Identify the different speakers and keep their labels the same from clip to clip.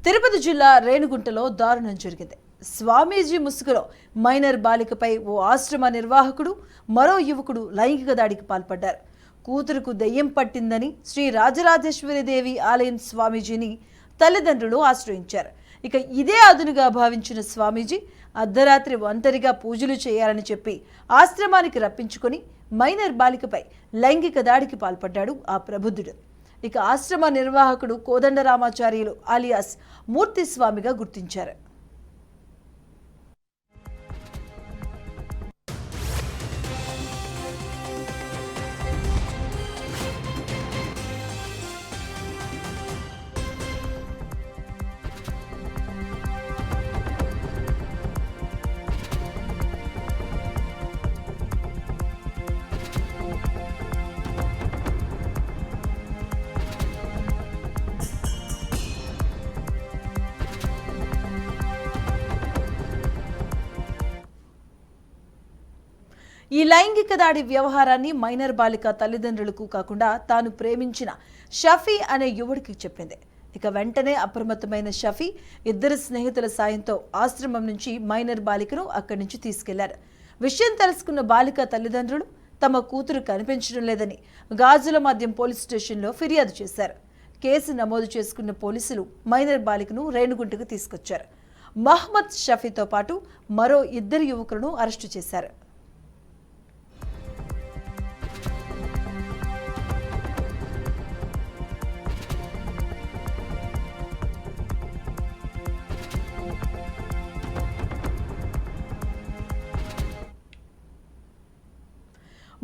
Speaker 1: తిరుపతి జిల్లా రేణుగుంటలో దారుణం జరిగింది. స్వామీజీ ముసుగులో మైనర్ బాలికపై ఓ ఆశ్రమ నిర్వాహకుడు మరో యువకుడు లైంగిక దాడికి పాల్పడ్డారు. కూతురుకు దెయ్యం పట్టిందని శ్రీ రాజరాజేశ్వరిదేవి ఆలయం స్వామీజీని తల్లిదండ్రులు ఆశ్రయించారు. ఇక ఇదే అదునుగా భావించిన స్వామీజీ అర్ధరాత్రి ఒంటరిగా పూజలు చేయాలని చెప్పి ఆశ్రమానికి రప్పించుకొని మైనర్ బాలికపై లైంగిక దాడికి పాల్పడ్డాడు ఆ ప్రబుద్ధుడు. ఇక ఆశ్రమ నిర్వాహకుడు కోదండరామాచార్యులు అలియాస్ మూర్తి స్వామిగా గుర్తించారు. ఈ లైంగిక దాడి వ్యవహారాన్ని మైనర్ బాలిక తల్లిదండ్రులకు కాకుండా తాను ప్రేమించిన షఫీ అనే యువడికి చెప్పింది. ఇక వెంటనే అప్రమత్తమైన షఫీ ఇద్దరు స్నేహితుల సాయంతో ఆశ్రమం నుంచి మైనర్ బాలికను అక్కడి నుంచి తీసుకెళ్లారు. విషయం తెలుసుకున్న బాలిక తల్లిదండ్రులు తమ కూతురు కనిపించడం లేదని గాజుల మద్యం పోలీస్ స్టేషన్లో ఫిర్యాదు చేశారు. కేసు నమోదు చేసుకున్న పోలీసులు మైనర్ బాలికను రేణుగుంటకు తీసుకొచ్చారు. మహమ్మద్ షఫీతో పాటు మరో ఇద్దరు యువకులను అరెస్టు చేశారు.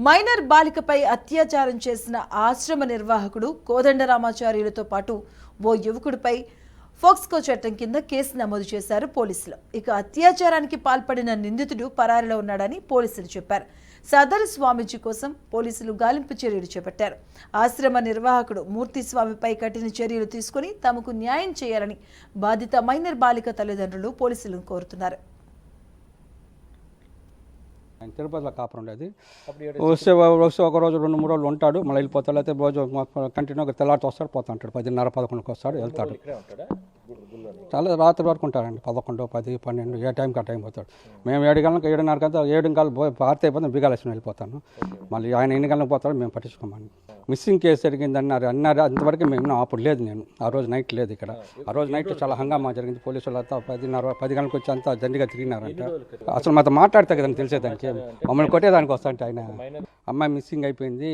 Speaker 1: మైనర్ బాలికపై అత్యాచారం చేసిన ఆశ్రమ నిర్వాహకుడు కోదండరామాచార్యులతో పాటు ఓ యువకుడిపై ఫోక్స్కో చట్టం కింద కేసు నమోదు చేశారు పోలీసులు. ఇక అత్యాచారానికి పాల్పడిన నిందితుడు పరారిలో ఉన్నాడని పోలీసులు చెప్పారు. సదరు స్వామీజీ కోసం పోలీసులు గాలింపు చర్యలు చేపట్టారు. ఆశ్రమ నిర్వాహకుడు మూర్తి స్వామిపై కఠిన చర్యలు తీసుకుని తమకు న్యాయం చేయాలని బాధిత మైనర్ బాలిక తల్లిదండ్రులు పోలీసులను కోరుతున్నారు.
Speaker 2: తిరుపతిలో కాపురం ఉండేది. వస్తే ఒక రోజు 2-3 రోజులు ఉంటాడు, మళ్ళీ వెళ్ళిపోతాడు. అయితే రోజు కంటిన్యూగా తెల్లారితో వస్తాడు, పోతుంటాడు. 10:30-11కి వస్తాడు, వెళ్తాడు. చాలా రాత్రి వరకు ఉంటాడండి. 11, 10, 12 ఏ టైంకి ఆ టైం పోతాడు. మేము 7 గంటలకు 7:30 7 గంటలు పార్టీ అయిపోతే బిగాలేసుకుని వెళ్ళిపోతాను. మళ్ళీ ఆయన ఎన్ని గంటలకు పోతాడో మేము పట్టించుకోమని. మిస్సింగ్ కేసు జరిగింది అన్నారు. అంతవరకు మేము అప్పుడు లేదు, నేను ఆ రోజు నైట్ లేదు ఇక్కడ. ఆ రోజు నైట్ చాలా హంగామా జరిగింది. పోలీసులు అంతా 10 గంటలకు వచ్చి అంతా జండిగా తిరిగినారంట. అసలు మాతో మాట్లాడితే కదండి తెలిసేదానికి, మమ్మల్ని కొట్టేదానికి వస్తాంటే ఆయన అమ్మాయి మిస్సింగ్ అయిపోయింది,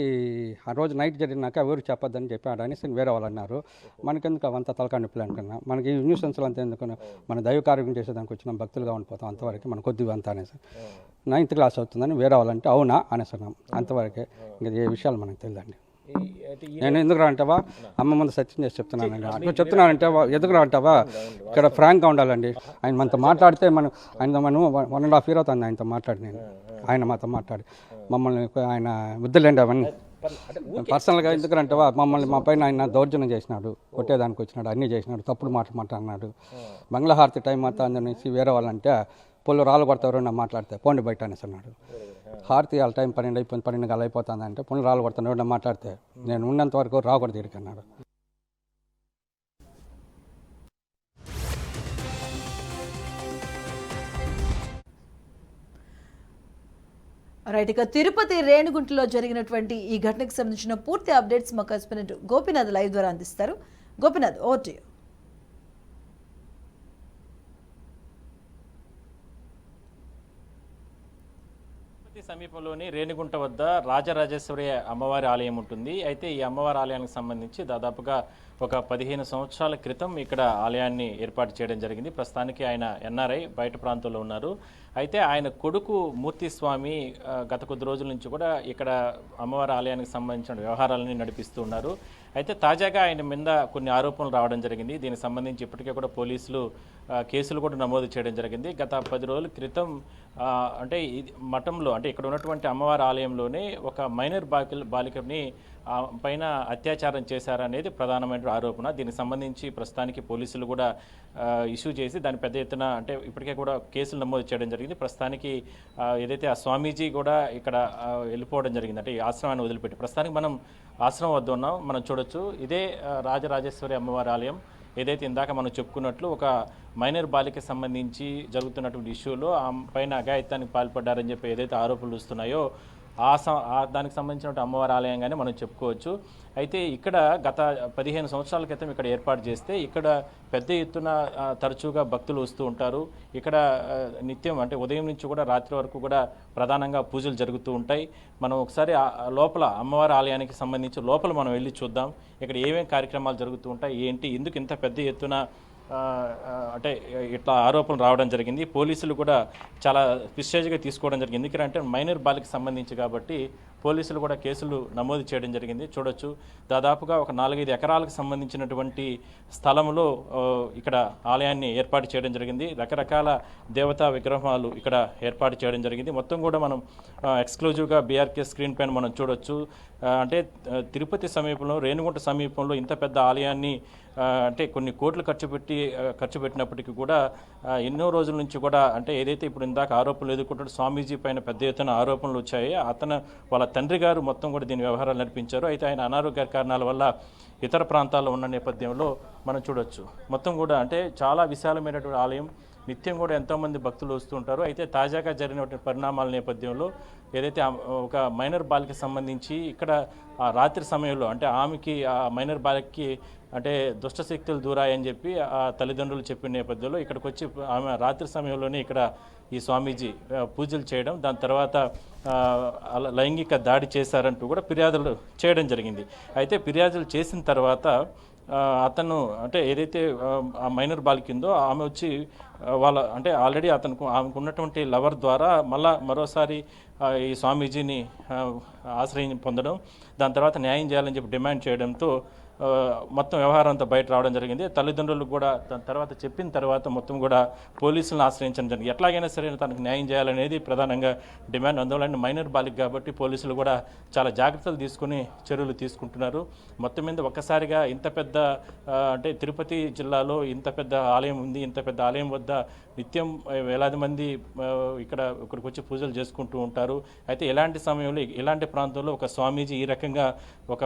Speaker 2: ఆ రోజు నైట్ జరిగినాక ఎవరు చెప్పొద్దని చెప్పాడు అనేసి వేరే వాళ్ళు అన్నారు. మనకెందుకు అవంతా తలకాయ నొప్పులు అనుకున్నా, మనకి న్యూసెన్స్లు అంతా ఎందుకు, మన దైవ కార్యం చేసేదానికి వచ్చినాం, భక్తులుగా ఉండిపోతాం, అంతవరకు మన కొద్దిగా అంతా అనేసి. 9th క్లాస్ అవుతుందని వేరే వాళ్ళంటే అవునా అనేస్తున్నాం, అంతవరకే. ఇంకా ఏ విషయాలు మనకు తెలియదండి. నేను ఎందుకు అంటావా, అమ్మ ముందు సత్యం చేసి చెప్తున్నానండి. అట్లా చెప్తున్నానంటే ఎందుకు అంటావా, ఇక్కడ ఫ్రాంక్గా ఉండాలండి. ఆయన మనతో మాట్లాడితే మనం 1.5 year అవుతుంది ఆయనతో మాట్లాడి. నేను ఆయన మాతో మాట్లాడి మమ్మల్ని ఆయన వద్దులేండి అవన్నీ పర్సనల్గా ఎందుకంటావా, మా పైన ఆయన దౌర్జన్యం చేసినాడు, కొట్టేదానికి వచ్చినాడు, అన్నీ చేసినాడు, తప్పుడు మాట్లాడినాడు. మంగళహారతి టైం అంతా అనేసి వేరే వాళ్ళంటే పొల్లు రాళ్ళు కొడతారు నా మాట్లాడితే పోండి బయట అనేసి అన్నాడు. హారతి వాళ్ళ టైం 12 అయిపోయింది, 12 గంటలు అయిపోతుంది అంటే పొల్లు రాళ్ళు కొడతాను నా మాట్లాడితే నేను ఉన్నంత వరకు రాకూడదు ఇక్కడికి అన్నాడు.
Speaker 1: రైట్, ఇక తిరుపతి రేణుగుంటలో జరిగినటువంటి ఈ ఘటనకు సంబంధించిన పూర్తి అప్డేట్స్ మా కరెస్పాండెంట్ గోపీనాథ్ లైవ్ ద్వారా అందిస్తారు. Gopinath, over to you.
Speaker 3: సమీపంలోని రేణిగుంట వద్ద రాజరాజేశ్వరి అమ్మవారి ఆలయం ఉంటుంది. అయితే ఈ అమ్మవారి ఆలయానికి సంబంధించి దాదాపుగా ఒక 15 సంవత్సరాల క్రితం ఇక్కడ ఆలయాన్ని ఏర్పాటు చేయడం జరిగింది. ప్రస్తుతానికి ఆయన ఎన్ఆర్ఐ, బయట ప్రాంతంలో ఉన్నారు. అయితే ఆయన కొడుకు మూర్తి స్వామి గత కొద్ది రోజుల నుంచి కూడా ఇక్కడ అమ్మవారి ఆలయానికి సంబంధించిన వ్యవహారాలని నడిపిస్తూ ఉన్నారు. అయితే తాజాగా ఆయన మీద కొన్ని ఆరోపణలు రావడం జరిగింది. దీనికి సంబంధించి ఇప్పటికే కూడా పోలీసులు కేసులు కూడా నమోదు చేయడం జరిగింది. గత 10 రోజుల క్రితం అంటే మఠంలో, అంటే ఇక్కడ ఉన్నటువంటి అమ్మవారి ఆలయంలోనే ఒక మైనర్ బాలికని పైన అత్యాచారం చేశారనేది ప్రధానమైన ఆరోపణ. దీనికి సంబంధించి ప్రస్తుతానికి పోలీసులు కూడా ఇష్యూ చేసి దాని పెద్ద ఎత్తున అంటే ఇప్పటికే కూడా కేసులు నమోదు చేయడం జరిగింది. ప్రస్తుతానికి ఏదైతే ఆ స్వామీజీ కూడా ఇక్కడ వెళ్ళిపోవడం జరిగింది, అంటే ఈ ఆశ్రమాన్ని వదిలిపెట్టి. ప్రస్తుతానికి మనం ఆశ్రమం వద్ద ఉన్నాం, మనం చూడొచ్చు. ఇదే రాజరాజేశ్వరి అమ్మవారి ఆలయం. ఏదైతే ఇందాక మనం చెప్పుకున్నట్లు ఒక మైనర్ బాలికకి సంబంధించి జరుగుతున్నటువంటి ఇష్యూలో ఆ పైన అఘాయిత్యానికి పాల్పడ్డారని చెప్పి ఏదైతే ఆరోపణలు వస్తున్నాయో దానికి సంబంధించిన అమ్మవారి ఆలయంగానే మనం చెప్పుకోవచ్చు. అయితే ఇక్కడ గత 15 సంవత్సరాల క్రితం ఇక్కడ ఏర్పాటు చేస్తే ఇక్కడ పెద్ద ఎత్తున తరచుగా భక్తులు వస్తూ ఉంటారు. ఇక్కడ నిత్యం అంటే ఉదయం నుంచి కూడా రాత్రి వరకు కూడా ప్రధానంగా పూజలు జరుగుతూ ఉంటాయి. మనం ఒకసారి లోపల అమ్మవారి ఆలయానికి సంబంధించి లోపల మనం వెళ్ళి చూద్దాం. ఇక్కడ ఏమేం కార్యక్రమాలు జరుగుతూ ఉంటాయి, ఏంటి, ఎందుకు ఇంత పెద్ద ఎత్తున అంటే ఇట్లా ఆరోపణలు రావడం జరిగింది. పోలీసులు కూడా చాలా ప్రిస్టేజ్గా తీసుకోవడం జరిగింది. ఎందుకంటే మైనర్ బాలికి సంబంధించి కాబట్టి పోలీసులు కూడా కేసులు నమోదు చేయడం జరిగింది. చూడొచ్చు, దాదాపుగా ఒక 4-5 ఎకరాలకు సంబంధించినటువంటి స్థలంలో ఇక్కడ ఆలయాన్ని ఏర్పాటు చేయడం జరిగింది. రకరకాల దేవతా విగ్రహాలు ఇక్కడ ఏర్పాటు చేయడం జరిగింది. మొత్తం కూడా మనం ఎక్స్క్లూజివ్గా బీఆర్కే స్క్రీన్ పైన మనం చూడొచ్చు. అంటే తిరుపతి సమీపంలో, రేణిగుంట సమీపంలో ఇంత పెద్ద ఆలయాన్ని అంటే కొన్ని కోట్లు ఖర్చు పెట్టినప్పటికీ కూడా ఎన్నో రోజుల నుంచి కూడా అంటే ఏదైతే ఇప్పుడు ఇందాక ఆరోపణలు ఎదుర్కొంటున్న స్వామీజీ పైన పెద్ద ఎత్తున ఆరోపణలు వచ్చాయి. వాళ్ళ తండ్రి గారు మొత్తం కూడా దీని వ్యవహారాలు నడిపించారు. అయితే ఆయన అనారోగ్య కారణాల వల్ల ఇతర ప్రాంతాల్లో ఉన్న నేపథ్యంలో మనం చూడొచ్చు. మొత్తం కూడా అంటే చాలా విశాలమైనటువంటి ఆలయం, నిత్యం కూడా ఎంతోమంది భక్తులు వస్తూ ఉంటారు. అయితే తాజాగా జరిగినటువంటి పరిణామాల నేపథ్యంలో ఏదైతే ఒక మైనర్ బాలికకి సంబంధించి ఇక్కడ రాత్రి సమయంలో అంటే ఆమెకి ఆ మైనర్ బాలికకి అంటే దుష్టశక్తులు దూరాయని చెప్పి ఆ తల్లిదండ్రులు చెప్పిన నేపథ్యంలో ఇక్కడికి వచ్చి ఆమె రాత్రి సమయంలోనే ఇక్కడ ఈ స్వామీజీ పూజలు చేయడం, దాని తర్వాత లైంగిక దాడి చేశారంటూ కూడా ఫిర్యాదులు చేయడం జరిగింది. అయితే ఫిర్యాదులు చేసిన తర్వాత అతను అంటే ఏదైతే ఆ మైనర్ బాలికిందో ఆమె వచ్చి అంటే ఆల్రెడీ ఆమెకు ఉన్నటువంటి లవర్ ద్వారా మరోసారి ఈ స్వామీజీని ఆశ్రయం పొందడం, దాని తర్వాత న్యాయం చేయాలని చెప్పి డిమాండ్ చేయడంతో మొత్తం వ్యవహారం అంతా బయట రావడం జరిగింది. తల్లిదండ్రులు కూడా దాని తర్వాత చెప్పిన తర్వాత మొత్తం కూడా పోలీసులను ఆశ్రయించడం జరిగింది. ఎట్లాగైనా సరే తనకు న్యాయం చేయాలనేది ప్రధానంగా డిమాండ్. అందువల్ల మైనర్ బాలిక కాబట్టి పోలీసులు కూడా చాలా జాగ్రత్తలు తీసుకుని చర్యలు తీసుకుంటున్నారు. మొత్తం మీద ఒక్కసారిగా ఇంత పెద్ద అంటే తిరుపతి జిల్లాలో ఇంత పెద్ద ఆలయం ఉంది. ఇంత పెద్ద ఆలయం వద్ద నిత్యం వేలాది మంది ఇక్కడికి వచ్చి పూజలు చేసుకుంటూ ఉంటారు. అయితే ఇలాంటి సమయంలో ఇలాంటి ప్రాంతంలో ఒక స్వామీజీ ఈ రకంగా ఒక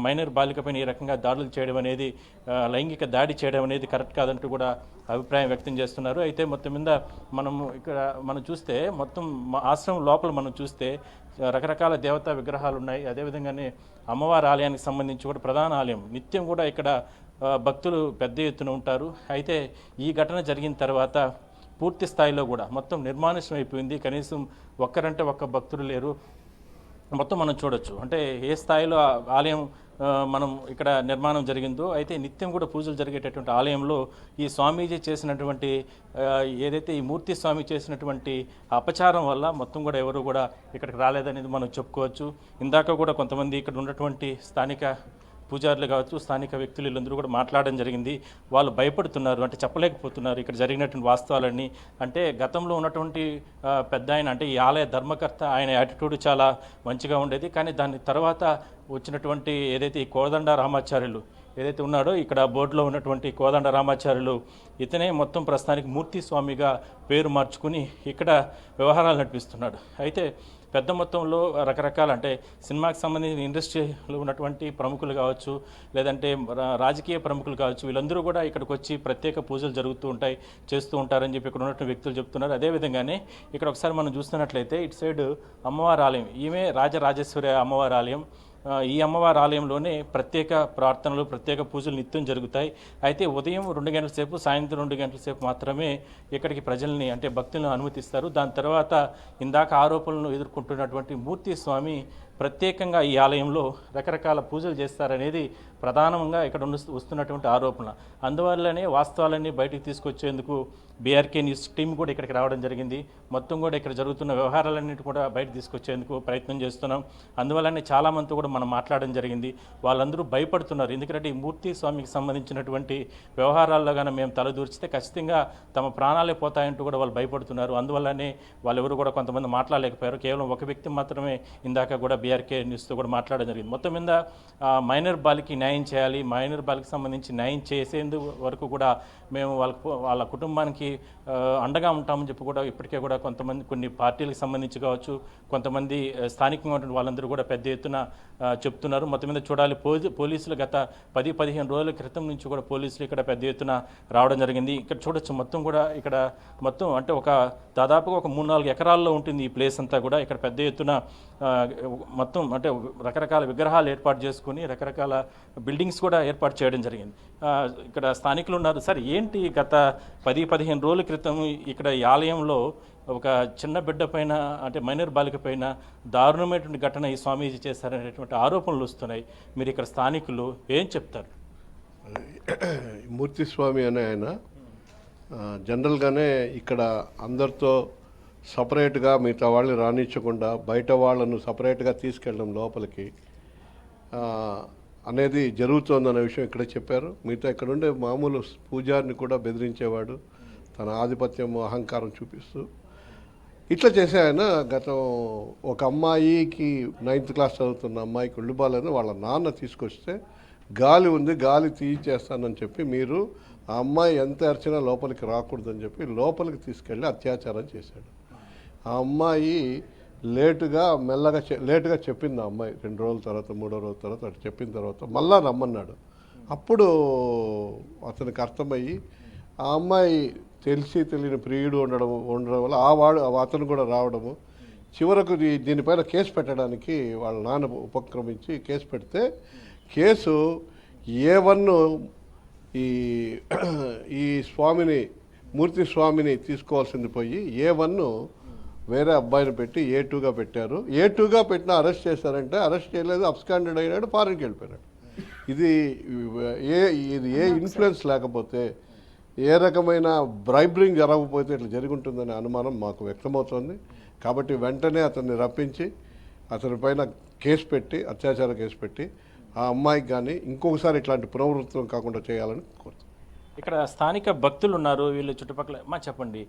Speaker 3: మైనర్ బాలిక ఈ రకంగా దాడులు చేయడం అనేది, లైంగిక దాడి చేయడం అనేది కరెక్ట్ కాదంటూ కూడా అభిప్రాయం వ్యక్తం చేస్తున్నారు. అయితే మొత్తం మీద మనం చూస్తే మొత్తం ఆశ్రమం లోపల మనం చూస్తే రకరకాల దేవతా విగ్రహాలు ఉన్నాయి. అదేవిధంగానే అమ్మవారి ఆలయానికి సంబంధించి కూడా ప్రధాన ఆలయం, నిత్యం కూడా ఇక్కడ భక్తులు పెద్ద ఎత్తున ఉంటారు. అయితే ఈ ఘటన జరిగిన తర్వాత పూర్తి స్థాయిలో కూడా మొత్తం నిర్మానుష్యం అయిపోయింది. కనీసం ఒక్కరంటే ఒక్క భక్తులు లేరు. మొత్తం మనం చూడొచ్చు అంటే ఏ స్థాయిలో ఆలయం మనం ఇక్కడ నిర్మాణం జరిగిందో. అయితే నిత్యం కూడా పూజలు జరిగేటటువంటి ఆలయంలో ఈ స్వామీజీ చేసినటువంటి ఏదైతే ఈ మూర్తి స్వామి చేసినటువంటి అపచారం వల్ల మొత్తం కూడా ఎవరు కూడా ఇక్కడికి రాలేదనేది మనం చెప్పుకోవచ్చు. ఇందాక కూడా కొంతమంది ఇక్కడ ఉన్నటువంటి స్థానిక పూజారులు కావచ్చు, స్థానిక వ్యక్తులు వీళ్ళందరూ కూడా మాట్లాడడం జరిగింది. వాళ్ళు భయపడుతున్నారు, అంటే చెప్పలేకపోతున్నారు ఇక్కడ జరిగినటువంటి వాస్తవాలన్నీ. అంటే గతంలో ఉన్నటువంటి పెద్ద ఆయన అంటే ఈ ఆలయ ధర్మకర్త, ఆయన యాటిట్యూడ్ చాలా మంచిగా ఉండేది. కానీ దాని తర్వాత వచ్చినటువంటి ఏదైతే ఈ కోదండ రామాచార్యులు ఏదైతే ఉన్నాడో ఇక్కడ బోర్డులో ఉన్నటువంటి కోదండ రామాచార్యులు, ఇతనే మొత్తం ప్రస్తుతానికి మూర్తి స్వామిగా పేరు మార్చుకుని ఇక్కడ వ్యవహారాలు నడిపిస్తున్నాడు. అయితే పెద్ద మొత్తంలో రకరకాల అంటే సినిమాకి సంబంధించిన ఇండస్ట్రీలో ఉన్నటువంటి ప్రముఖులు కావచ్చు, లేదంటే రాజకీయ ప్రముఖులు కావచ్చు, వీళ్ళందరూ కూడా ఇక్కడికి వచ్చి ప్రత్యేక పూజలు చేస్తూ ఉంటారని చెప్పి ఇక్కడ ఉన్నటువంటి వ్యక్తులు చెప్తున్నారు. అదేవిధంగానే ఇక్కడ ఒకసారి మనం చూస్తున్నట్లయితే ఇటు సైడ్ అమ్మవారి ఆలయం, ఈమె రాజరాజేశ్వరి అమ్మవారి ఆలయం. ఈ అమ్మవారి ఆలయంలోనే ప్రత్యేక ప్రార్థనలు, ప్రత్యేక పూజలు నిత్యం జరుగుతాయి. అయితే ఉదయం 2 గంటల సేపు, సాయంత్రం 2 గంటల సేపు మాత్రమే ఇక్కడికి ప్రజల్ని అంటే భక్తులను అనుమతిస్తారు. దాని తర్వాత ఇందాక ఆరోపణలను ఎదుర్కొంటున్నటువంటి మూర్తి స్వామి ప్రత్యేకంగా ఈ ఆలయంలో రకరకాల పూజలు చేస్తారనేది ప్రధానంగా ఇక్కడ వస్తున్నటువంటి ఆరోపణ. అందువల్లనే వాస్తవాలన్నీ బయటికి తీసుకొచ్చేందుకు బీఆర్కే న్యూస్ టీం కూడా ఇక్కడికి రావడం జరిగింది. మొత్తం కూడా ఇక్కడ జరుగుతున్న వ్యవహారాలన్నిటి కూడా బయట తీసుకొచ్చేందుకు ప్రయత్నం చేస్తున్నాం. అందువల్లనే చాలామంది కూడా మనం మాట్లాడడం జరిగింది. వాళ్ళందరూ భయపడుతున్నారు. ఎందుకంటే ఈ మూర్తి స్వామికి సంబంధించినటువంటి వ్యవహారాల్లో కానీ మేము తలదూర్చితే ఖచ్చితంగా తమ ప్రాణాలే పోతాయంటూ కూడా వాళ్ళు భయపడుతున్నారు. అందువల్లనే వాళ్ళెవరు కూడా కొంతమంది మాట్లాడలేకపోయారు. కేవలం ఒక వ్యక్తి మాత్రమే ఇందాక కూడా వీఆర్కే న్యూస్తో కూడా మాట్లాడడం జరిగింది. మొత్తం మీద మైనర్ బాలికి న్యాయం చేయాలి, మైనర్ బాలికి సంబంధించి న్యాయం చేసేందుకు వరకు కూడా మేము వాళ్ళ కుటుంబానికి అండగా ఉంటామని చెప్పి కూడా ఇప్పటికే కూడా కొంతమంది కొన్ని పార్టీలకు సంబంధించి కావచ్చు, కొంతమంది స్థానికంగా ఉన్న వాళ్ళందరూ కూడా పెద్ద ఎత్తున చెప్తున్నారు. మొత్తం మీద చూడాలి, పోలీసులు గత 10-15 రోజుల క్రితం నుంచి కూడా పోలీసులు ఇక్కడ పెద్ద ఎత్తున రావడం జరిగింది. ఇక్కడ చూడొచ్చు మొత్తం కూడా ఇక్కడ మొత్తం అంటే దాదాపుగా ఒక 3-4 ఎకరాల్లో ఉంటుంది ఈ ప్లేస్ అంతా కూడా. ఇక్కడ పెద్ద ఎత్తున మొత్తం అంటే రకరకాల విగ్రహాలు ఏర్పాటు చేసుకుని రకరకాల బిల్డింగ్స్ కూడా ఏర్పాటు చేయడం జరిగింది. ఇక్కడ స్థానికులు ఉన్నారు. సార్, ఏంటి గత 10-15 రోజుల క్రితం ఇక్కడ ఈ ఆలయంలో ఒక చిన్న బిడ్డ పైన అంటే మైనర్ బాలిక పైన దారుణమైనటువంటి ఘటన ఈ స్వామీజీ చేశారనేటువంటి ఆరోపణలు వస్తున్నాయి. మీరు ఇక్కడ స్థానికులు ఏం చెప్తారు?
Speaker 4: మూర్తి స్వామి అనే ఆయన జనరల్గానే ఇక్కడ అందరితో సపరేట్గా మిగతా వాళ్ళని రానిచ్చకుండా బయట వాళ్ళను సపరేట్గా తీసుకెళ్ళడం లోపలికి అనేది జరుగుతోందనే విషయం ఇక్కడ చెప్పారు. మిగతా ఇక్కడ ఉండే మామూలు పూజారిని కూడా బెదిరించేవాడు, తన ఆధిపత్యం అహంకారం చూపిస్తూ ఇట్లా చేసే ఆయన. గతం ఒక అమ్మాయికి 9th క్లాస్ చదువుతున్న అమ్మాయికి ఒళ్ళుబాలని వాళ్ళ నాన్న తీసుకొస్తే గాలి ఉంది, గాలి తీయించేస్తానని చెప్పి మీరు ఆ అమ్మాయి ఎంత అరిచినా లోపలికి రాకూడదని చెప్పి లోపలికి తీసుకెళ్ళి అత్యాచారం చేశాడు. ఆ అమ్మాయి లేటుగా చెప్పింది. ఆ అమ్మాయి 2 రోజుల తర్వాత 3వ రోజు తర్వాత అటు చెప్పిన తర్వాత మళ్ళా రమ్మన్నాడు. అప్పుడు అతనికి అర్థమయ్యి ఆ అమ్మాయి తెలియని ప్రియుడు ఉండడం వల్ల అతను కూడా రావడము, చివరకు దీనిపైన కేసు పెట్టడానికి వాళ్ళ నాన్న ఉపక్రమించి కేసు పెడితే కేసు A1 ఈ స్వామిని మూర్తి స్వామిని తీసుకోవాల్సింది పోయి A1 వేరే అబ్బాయిని పెట్టి A2గా పెట్టారు. A2గా పెట్టినా అరెస్ట్ చేశారంటే అరెస్ట్ చేయలేదు, అబ్స్కాండెడ్ అయినాడు, ఫారెన్కి వెళ్ళిపోయాడు. ఇది ఏ ఇన్ఫ్లుయెన్స్ లేకపోతే, ఏ రకమైన బ్రైబరింగ్ జరగకపోతే ఇట్లా జరిగి ఉంటుందనే అనుమానం మాకు వ్యక్తమవుతోంది. కాబట్టి వెంటనే అతన్ని రప్పించి అతని పైన కేసు పెట్టి అత్యాచార కేసు పెట్టి ఆ అమ్మాయికి కానీ ఇంకొకసారి ఇట్లాంటి పునరావృతం కాకుండా చేయాలని కోరుతున్నాను.
Speaker 3: ఇక్కడ స్థానిక భక్తులు ఉన్నారు, వీళ్ళు చుట్టుపక్కల చెప్పండి,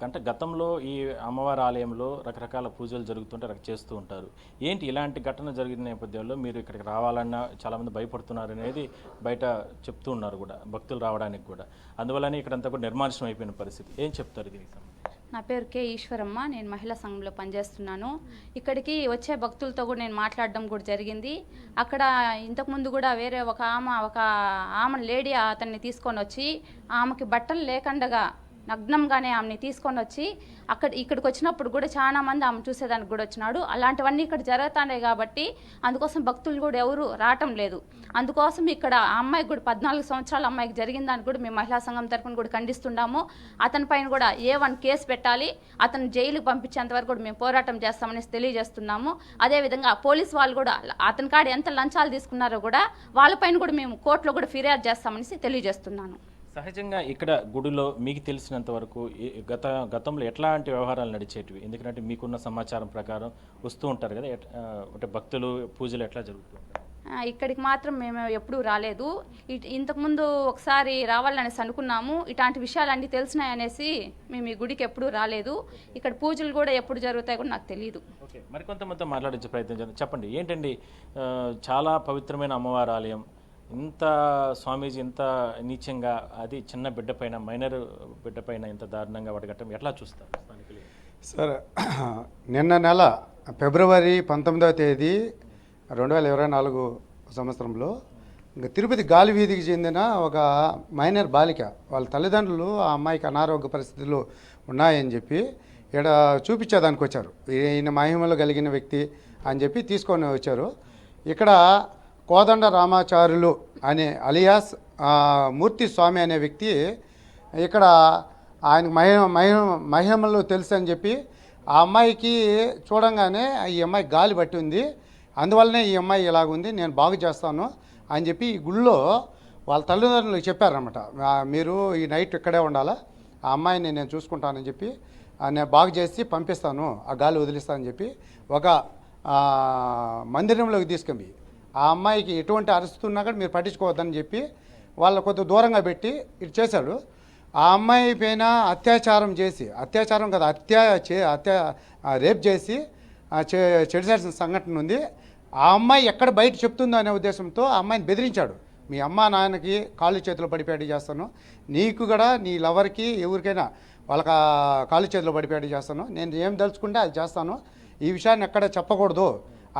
Speaker 3: అంటే గతంలో ఈ అమ్మవారి ఆలయంలో రకరకాల పూజలు జరుగుతుంటే చేస్తూ ఉంటారు. ఏంటి ఇలాంటి ఘటన జరిగిన నేపథ్యంలో మీరు ఇక్కడికి రావాలన్నా చాలామంది భయపడుతున్నారు అనేది బయట చెప్తూ ఉన్నారు కూడా, భక్తులు రావడానికి కూడా. అందువల్లనే ఇక్కడంతా కూడా నిర్మానుష్యం అయిపోయిన పరిస్థితి. ఏం చెప్తారు దీనికి సంబంధించి?
Speaker 5: నా పేరు కే ఈశ్వరమ్మ, నేను మహిళా సంఘంలో పనిచేస్తున్నాను. ఇక్కడికి వచ్చే భక్తులతో కూడా నేను మాట్లాడడం కూడా జరిగింది. అక్కడ ఇంతకుముందు కూడా వేరే ఒక ఆమె లేడీ అతన్ని తీసుకొని వచ్చి ఆమెకి బట్టలు లేకుండగా నగ్నంగానే ఆమెని తీసుకొని వచ్చి ఇక్కడికి వచ్చినప్పుడు కూడా చాలా మంది ఆమె చూసేదానికి కూడా వచ్చినాడు. అలాంటివన్నీ ఇక్కడ జరుగుతున్నాయి కాబట్టి అందుకోసం భక్తులు కూడా ఎవరు రావటం లేదు. అందుకోసం ఇక్కడ ఆ అమ్మాయికి కూడా 14 సంవత్సరాల అమ్మాయికి జరిగిన దానికి కూడా మేము మహిళా సంఘం తరఫున కూడా ఖండిస్తున్నాము. అతని పైన కూడా A1 కేసు పెట్టాలి, అతను జైలుకి పంపించేంత వరకు కూడా మేము పోరాటం చేస్తామని తెలియజేస్తున్నాము. అదేవిధంగా పోలీసు వాళ్ళు కూడా అతని కాడ ఎంత లంచాలు తీసుకున్నారో కూడా వాళ్ళపైన కూడా మేము కోర్టులో కూడా ఫిర్యాదు చేస్తామని తెలియజేస్తున్నాను.
Speaker 3: సహజంగా ఇక్కడ గుడిలో మీకు తెలిసినంత వరకు గతంలో ఎట్లాంటి వ్యవహారాలు నడిచేటివి? ఎందుకంటే మీకున్న సమాచారం ప్రకారం వస్తూ ఉంటారు కదా, అంటే భక్తులు పూజలు ఎట్లా జరుగుతూ ఉంటారు?
Speaker 5: ఇక్కడికి మాత్రం మేము ఎప్పుడూ రాలేదు. ఇంతకుముందు ఒకసారి రావాలనేసి అనుకున్నాము. ఇట్లాంటి విషయాలన్నీ తెలిసినాయనేసి మేము ఈ గుడికి ఎప్పుడూ రాలేదు. ఇక్కడ పూజలు కూడా ఎప్పుడు జరుగుతాయో కూడా నాకు తెలియదు.
Speaker 3: ఓకే, మరికొంతమంది మాట్లాడించే ప్రయత్నం చేద్దాం. చెప్పండి, ఏంటండి చాలా పవిత్రమైన అమ్మవారి ఆలయం, ఇంత స్వామీజీ ఇంత నీచంగా, అది చిన్న బిడ్డ పైన, మైనర్ బిడ్డ పైన ఇంత దారుణంగా వడగట్టడం ఎట్లా చూస్తారు స్థానికులు?
Speaker 6: సార్, నిన్న నెల ఫిబ్రవరి 19వ తేదీ 2024 సంవత్సరంలో తిరుపతి గాలి వీధికి చెందిన ఒక మైనర్ బాలిక వాళ్ళ తల్లిదండ్రులు ఆ అమ్మాయికి అనారోగ్య పరిస్థితులు ఉన్నాయని చెప్పి ఇక్కడ చూపించేదానికి వచ్చారు. ఈయన మహిమలు కలిగిన వ్యక్తి అని చెప్పి తీసుకొని వచ్చారు. ఇక్కడ కోదండ రామాచార్యులు అనే అలియాస్ మూర్తి స్వామి అనే వ్యక్తి ఇక్కడ ఆయనకు మహిమలు తెలుసు అని చెప్పి ఆ అమ్మాయికి చూడంగానే ఈ అమ్మాయి గాలి పట్టి ఉంది, అందువల్లనే ఈ అమ్మాయి ఇలాగుంది, నేను బాగు చేస్తాను అని చెప్పి ఈ గుళ్ళో వాళ్ళ తల్లిదండ్రులకు చెప్పారనమాట. మీరు ఈ నైట్ ఇక్కడే ఉండాలా, ఆ అమ్మాయిని నేను చూసుకుంటానని చెప్పి నేను బాగు చేసి పంపిస్తాను, ఆ గాలి వదిలిస్తానని చెప్పి ఒక మందిరంలోకి తీసుకెళ్ళి ఆ అమ్మాయికి ఎటువంటి అరుస్తున్నా కూడా మీరు పట్టించుకోవద్దని చెప్పి వాళ్ళు కొద్దిగా దూరంగా పెట్టి ఇటు చేశాడు. ఆ అమ్మాయి పైన అత్యాచారం చేసి, అత్యాచారం కదా రేప్ చేసి చెడిసేసిన సంఘటన ఉంది. ఆ అమ్మాయి ఎక్కడ బయట చెప్తుందో అనే ఉద్దేశంతో ఆ అమ్మాయిని బెదిరించాడు. మీ అమ్మ నాన్నకి కాళ్ళు చేతులు పడిపోయాడు చేస్తాను, నీకు కూడా నీ లవర్కి ఎవరికైనా వాళ్ళకి కాళ్ళు చేతులు పడిపోయాడు చేస్తాను, నేను ఏం దలుచుకుంటే అది చేస్తాను, ఈ విషయాన్ని ఎక్కడ చెప్పకూడదు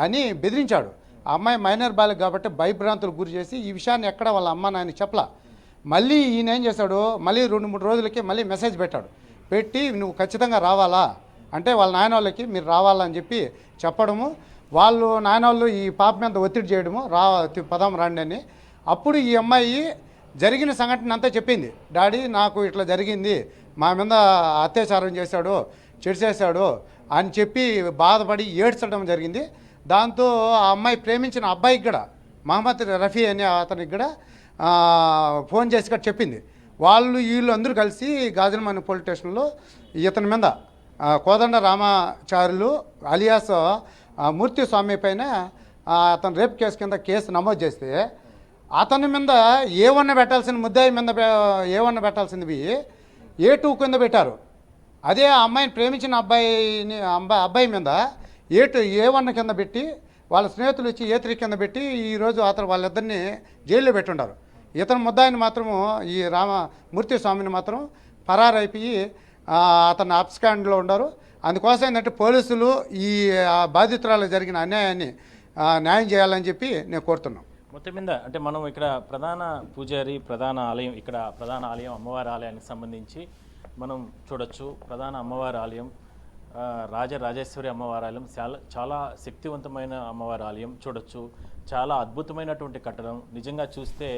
Speaker 6: అని బెదిరించాడు. ఆ అమ్మాయి మైనర్ బాలిక కాబట్టి భయభ్రాంతులకు గురి చేసి ఈ విషయాన్ని ఎక్కడ వాళ్ళ అమ్మ నాయన చెప్పలా. మళ్ళీ ఈయన ఏం చేశాడు, మళ్ళీ 2-3 రోజులకి మళ్ళీ మెసేజ్ పెట్టాడు. పెట్టి నువ్వు ఖచ్చితంగా రావాలా అంటే వాళ్ళ నాయన వాళ్ళకి మీరు రావాలని చెప్పి చెప్పడము, వాళ్ళు నాయన వాళ్ళు ఈ పాప మీద ఒత్తిడి చేయడము, పదం రండి అని. అప్పుడు ఈ అమ్మాయి జరిగిన సంఘటన అంతా చెప్పింది. డాడీ నాకు ఇట్లా జరిగింది, మా మీద అత్యాచారం చేశాడు, చెడిచేశాడు అని చెప్పి బాధపడి ఏడ్చడం జరిగింది. దాంతో ఆ అమ్మాయి ప్రేమించిన అబ్బాయికి కూడా, మహమ్మద్ రఫీ అనే అతనికి కూడా ఫోన్ చేసి కూడా చెప్పింది. వీళ్ళు అందరూ కలిసి గాజులమణి పోలీస్ స్టేషన్లో ఇతని మీద కోదండ రామాచార్యులు అలియాస్ మూర్తి స్వామి పైన అతను రేప్ కేసు కింద కేసు నమోదు చేస్తే, అతని మీద A1 పెట్టాల్సిన ముద్దాయి మీద A1 పెట్టాల్సింది A2 కింద పెట్టారు. అదే ఆ అమ్మాయిని ప్రేమించిన అబ్బాయి మీద A1 కింద పెట్టి వాళ్ళ స్నేహితులు ఇచ్చి A3 కింద పెట్టి ఈరోజు అతను వాళ్ళిద్దరిని జైల్లో పెట్టుండారు. ఇతను ముద్దాయిని మాత్రము ఈ మూర్తి స్వామిని మాత్రం పరారైపోయి అతను అబ్స్కాండ్లో ఉన్నారు. అందుకోసం ఏంటంటే పోలీసులు ఈ బాధితురాలకు జరిగిన అన్యాయాన్ని న్యాయం చేయాలని చెప్పి నేను కోరుతున్నాను.
Speaker 3: మొత్తం మీద అంటే మనం ఇక్కడ ప్రధాన పూజారి, ప్రధాన ఆలయం, ఇక్కడ ప్రధాన ఆలయం అమ్మవారి ఆలయానికి సంబంధించి మనం చూడొచ్చు. ప్రధాన అమ్మవారి ఆలయం రాజరాజేశ్వరి అమ్మవారి ఆలయం చాలా శక్తివంతమైన అమ్మవారి ఆలయం చూడొచ్చు. చాలా అద్భుతమైనటువంటి కట్టడం. నిజంగా చూస్తే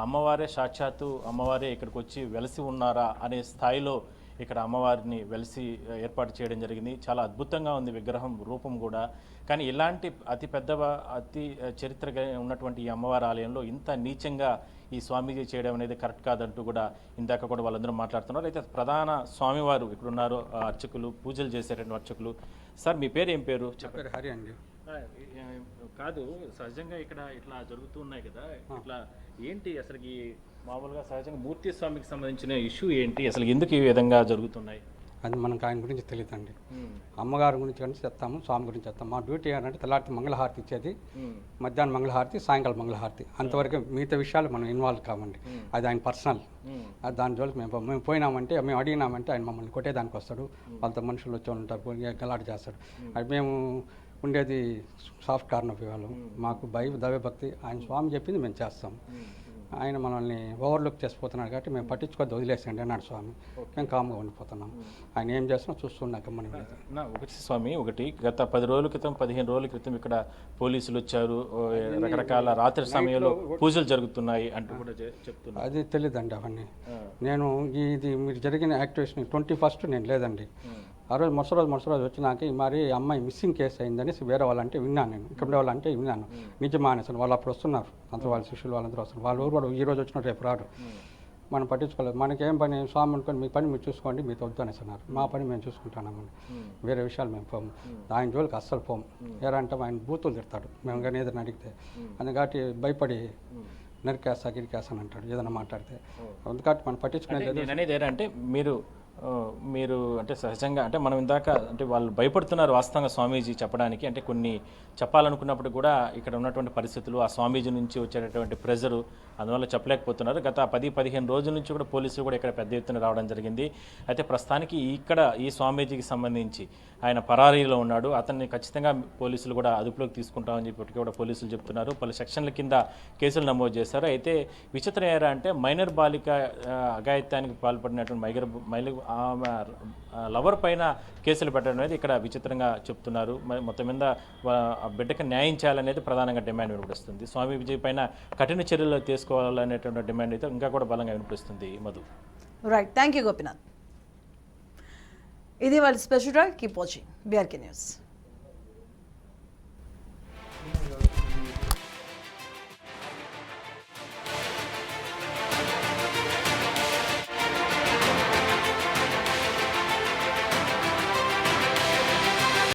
Speaker 3: అమ్మవారే సాక్షాత్తు అమ్మవారే ఇక్కడికి వచ్చి వెలసి ఉన్నారా అనే స్థాయిలో ఇక్కడ అమ్మవారిని వెలిసి ఏర్పాటు చేయడం జరిగింది. చాలా అద్భుతంగా ఉంది విగ్రహం రూపం కూడా. కానీ ఇలాంటి అతి చరిత్రగా ఉన్నటువంటి ఈ అమ్మవారి ఆలయంలో ఇంత నీచంగా ఈ స్వామీజీ చేయడం అనేది కరెక్ట్ కాదంటూ కూడా ఇందాక కూడా వాళ్ళందరూ మాట్లాడుతున్నారు. అయితే ప్రధాన స్వామివారు ఇక్కడ ఉన్నారు, అర్చకులు, పూజలు చేసేటువంటి అర్చకులు. సార్ మీ పేరు ఏం పేరు చెప్పారు?
Speaker 2: హరి అండి.
Speaker 3: కాదు, సహజంగా ఇక్కడ ఇట్లా జరుగుతూ ఉన్నాయి కదా, ఇట్లా ఏంటి అసలు మామూలుగా సహజంగా మూర్తి స్వామికి సంబంధించిన ఇష్యూ ఏంటి, అసలు ఎందుకు ఈ విధంగా జరుగుతున్నాయి?
Speaker 2: అది మనకు ఆయన గురించి తెలియదండి. అమ్మగారి గురించి కానీ చెప్తాము, స్వామి గురించి చెప్తాము. మా డ్యూటీ ఏంటంటే తెల్లారి మంగళహారతి ఇచ్చేది, మధ్యాహ్నం మంగళహారతి, సాయంకాలం మంగళహారతి. అంతవరకు మిగతా విషయాలు మనం ఇన్వాల్వ్ కావండి. అది ఆయన పర్సనల్. అది దాని జోలికి మేము పోయినామంటే, మేము అడిగినామంటే ఆయన మమ్మల్ని కొట్టేదానికి వస్తాడు. వాళ్ళతో మనుషులు వచ్చి ఉంటారు, గలాట చేస్తాడు. అది మేము ఉండేది సాఫ్ట్ కార్నర్ వాళ్ళం. మాకు దైవభక్తి, ఆయన స్వామి చెప్పింది మేము చేస్తాం. ఆయన మనల్ని ఓవర్లుక్ చేసిపోతున్నాడు కాబట్టి మేము పట్టించుకోవద్దు, వదిలేసండి అన్నాడు స్వామి. మేము కామ్గా ఉండిపోతున్నాం. ఆయన ఏం చేస్తున్నా చూస్తున్నాక మనం.
Speaker 3: ఒకటి స్వామి, గత 10 రోజుల క్రితం 15 రోజుల క్రితం ఇక్కడ పోలీసులు వచ్చారు, రకరకాల రాత్రి సమయంలో పూజలు జరుగుతున్నాయి అంటూ కూడా చెప్తున్నారు.
Speaker 2: అది తెలియదండి అవన్నీ. నేను ఇది మీరు జరిగిన యాక్టివేషన్ 21st నేను లేదండి. ఆ రోజు మరుసటి రోజు వచ్చినాక మరి అమ్మాయి మిస్సింగ్ కేసు అయిందని వేరే వాళ్ళంటే విన్నాను. నేను ఇక్కడ వాళ్ళంటే విన్నాను. నిజమా అనేసి వాళ్ళు అప్పుడు వస్తున్నారు, అంతా వాళ్ళ శిష్యులు వాళ్ళందరూ వస్తున్నారు. వాళ్ళు కూడా ఈ రోజు వచ్చినట్టు రేపు రాడు. మనం పట్టించుకోలేదు. మనకేం పని, స్వామి అనుకొని మీ పని మీరు చూసుకోండి, మీతో వద్దు అనేసి అన్నారు. మా పని మేము చూసుకుంటున్నామని, వేరే విషయాలు మేము పోము. ఆయన జోలికి అస్సలు పోము. ఏరంటే ఆయన బూతులు తిడతాడు మేము కానీ ఏదైనా అడిగితే. అందుకని భయపడి నరికేస్తా గిరికేస్తా అని అంటాడు ఏదైనా మాట్లాడితే. అందుకని మనం పట్టించుకునేది.
Speaker 3: అనేది ఏంటంటే మీరు అంటే సహజంగా అంటే మనం ఇందాక అంటే వాళ్ళు భయపడుతున్నారు వాస్తవంగా స్వామీజీ చెప్పడానికి. అంటే కొన్ని చెప్పాలనుకున్నప్పుడు కూడా ఇక్కడ ఉన్నటువంటి పరిస్థితులు, ఆ స్వామీజీ నుంచి వచ్చేటటువంటి ప్రెజరు, అందువల్ల చెప్పలేకపోతున్నారు. గత 10-15 రోజుల నుంచి కూడా పోలీసులు కూడా ఇక్కడ పెద్ద ఎత్తున రావడం జరిగింది. అయితే ప్రస్తుతానికి ఇక్కడ ఈ స్వామీజీకి సంబంధించి ఆయన పరారీలో ఉన్నాడు. అతన్ని ఖచ్చితంగా పోలీసులు కూడా అదుపులోకి తీసుకుంటామని చెప్పి కూడా పోలీసులు చెప్తున్నారు. పలు సెక్షన్ల కింద కేసులు నమోదు చేశారు. అయితే విచిత్రం ఏరా అంటే మైనర్ బాలిక అఘాయిత్యానికి పాల్పడినటువంటి లవర్ పైన కేసులు పెట్టడం అనేది ఇక్కడ విచిత్రంగా చెప్తున్నారు. మొత్తం మీద బిడ్డకి న్యాయం చేయాలనేది ప్రధానంగా డిమాండ్ వినిపిస్తుంది. స్వామి విజయ్ పైన కఠిన చర్యలు తీసుకోవాలనేటువంటి డిమాండ్ అయితే ఇంకా కూడా బలంగా వినిపిస్తుంది. Madhu.
Speaker 1: Right, thank you Gopinath. ఇది వాళ్ళ special drive. Keep watching BRK news.